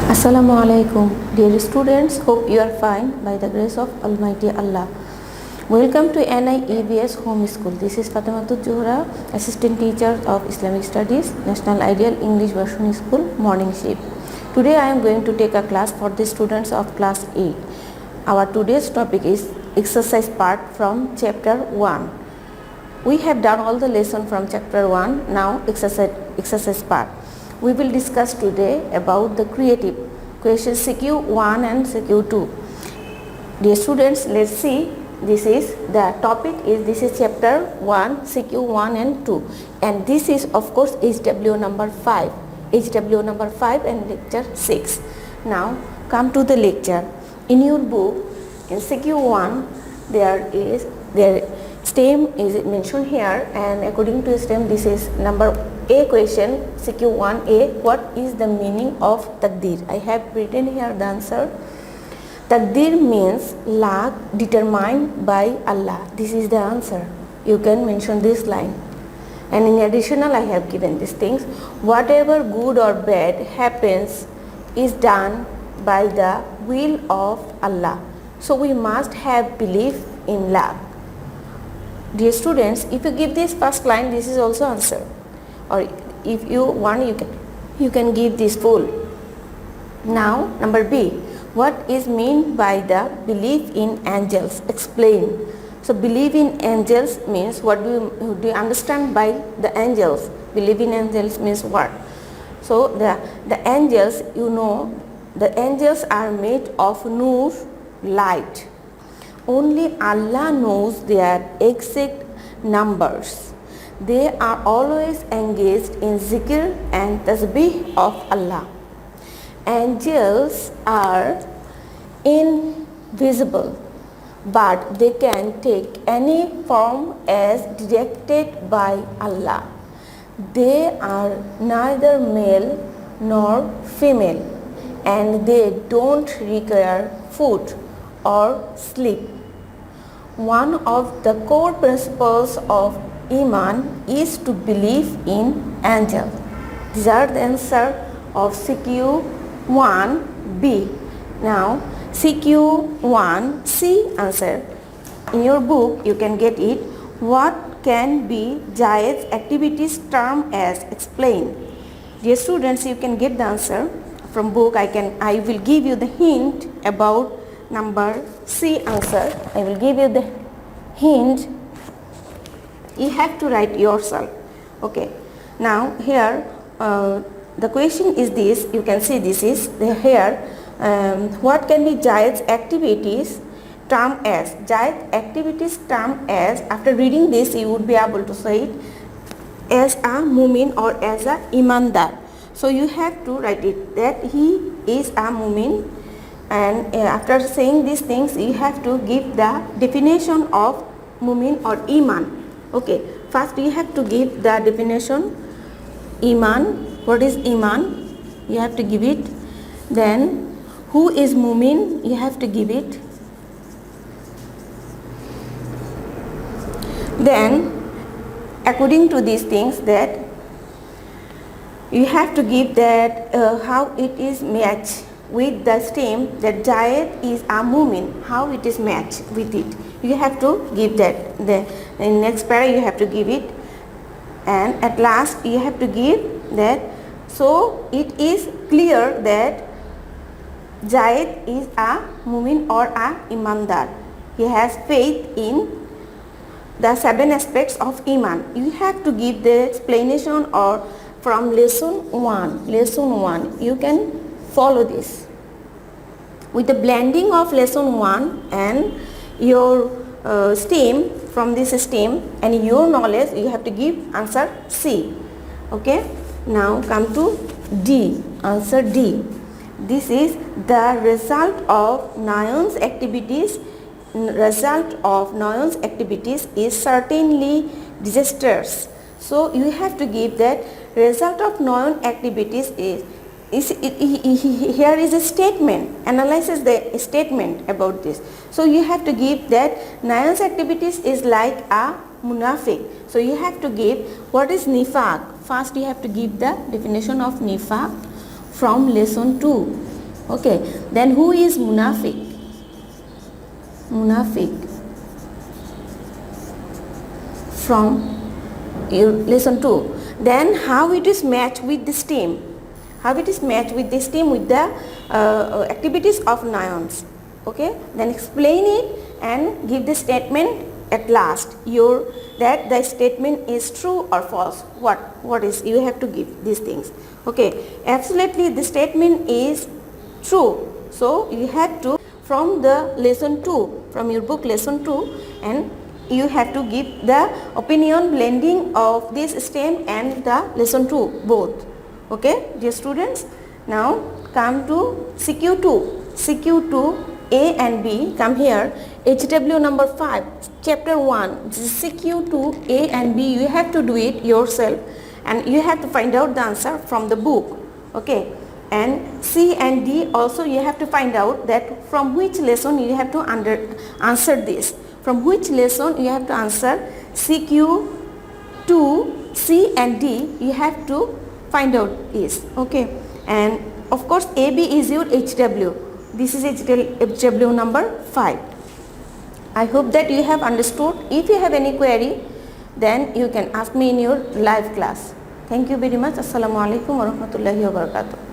Assalamu alaikum, dear students. Hope you are fine by the grace of Almighty Allah. Welcome to NIEVS Home School. This is Fatematul Johra, Assistant Teacher of Islamic Studies, National Ideal English Version School, Morning Shift. Today I am going to take a class for the students of class 8. Our today's topic is exercise part from chapter 1. We have done all the lesson from chapter 1. Now exercise part. We will discuss today about the creative questions CQ1 and CQ2. Dear students, let's see. This is the topic this is chapter 1 CQ1 and 2, and this is of course HW number 5 and lecture 6. Now come to the lecture. In your book in CQ1 their stem is mentioned here, and according to stem this is number A question CQ1A. What is the meaning of Taqdeer? I have written here the answer. Taqdeer means luck determined by Allah. This is the answer. You can mention this line. And in additional I have given these things. Whatever good or bad happens is done by the will of Allah. So we must have belief in luck. Dear students, if you give this first line, this is also answer. Or if you want, you can give this full. Now number B. What is meant by the belief in angels? Explain. So believe in angels means what do you understand by the angels? Believe in angels means what? So the angels, you know, the angels are made of nur, light. Only Allah knows their exact numbers. They are always engaged in zikr and tasbih of Allah. Angels are invisible, but they can take any form as directed by Allah. They are neither male nor female, and they don't require food or sleep. One of the core principles of Iman is to believe in angels. These are the answer of CQ1B. Now CQ1C answer. In your book you can get it. What can be Jayed's activities termed as? Explain. Dear students, you can get the answer from book. I will give you the hint about number C answer. I will give you the hint. You have to write yourself. Okay. Now here the question is this. You can see this is here. What can be Jayed's activities termed as? Jayed activities termed as. After reading this, you would be able to say it as a mu'min or as a imandar. So you have to write it that he is a mu'min. And after saying these things, you have to give the definition of mu'min or iman. Okay, first you have to give the definition iman. What is iman? You have to give it. Then who is mu'min? You have to give it. Then according to these things that you have to give that how it is matched with the stem that Jayed is a mu'min, how it is matched with it. You have to give that. In next para you have to give it, and at last you have to give that. So it is clear that Jayed is a mu'min or a imandar. He has faith in the 7 aspects of iman. You have to give the explanation or from lesson 1. You can follow this. With the blending of lesson 1 and your stem, from this stem and your knowledge, you have to give answer C. Okay. Now come to D. Answer D. This is the result of Nayon's activities. Result of Nayon's activities is certainly disastrous. So you have to give that result of Nayon activities is here is a statement, analyzes the statement about this. So you have to give that Nayon's activities is like a munafiq. So you have to give what is nifaq. First you have to give the definition of nifaq from lesson 2. Okay, then who is munafiq? Munafiq from your lesson 2. Then how it is matched with this team? How it is matched with this team with the activities of nouns. Okay, then explain it and give the statement at last. That the statement is true or false. What is, you have to give these things. Okay, absolutely the statement is true. So you have to, from the lesson 2, from your book lesson 2, and you have to give the opinion blending of this stem and the lesson 2 both. Okay, dear students, now come to CQ2. CQ2 A and B, come here. HW number 5, chapter 1, this is CQ2 A and B. You have to do it yourself and you have to find out the answer from the book. Okay, and C and D also you have to find out that from which lesson you have to answer this. From which lesson you have to answer CQ2, C and D you have to find out is. Okay, and of course AB is your HW. This is HW number 5. I hope that you have understood. If you have any query, then you can ask me in your live class. Thank you very much. Assalamu alaikum wa rahmatullahi wa barakatuh.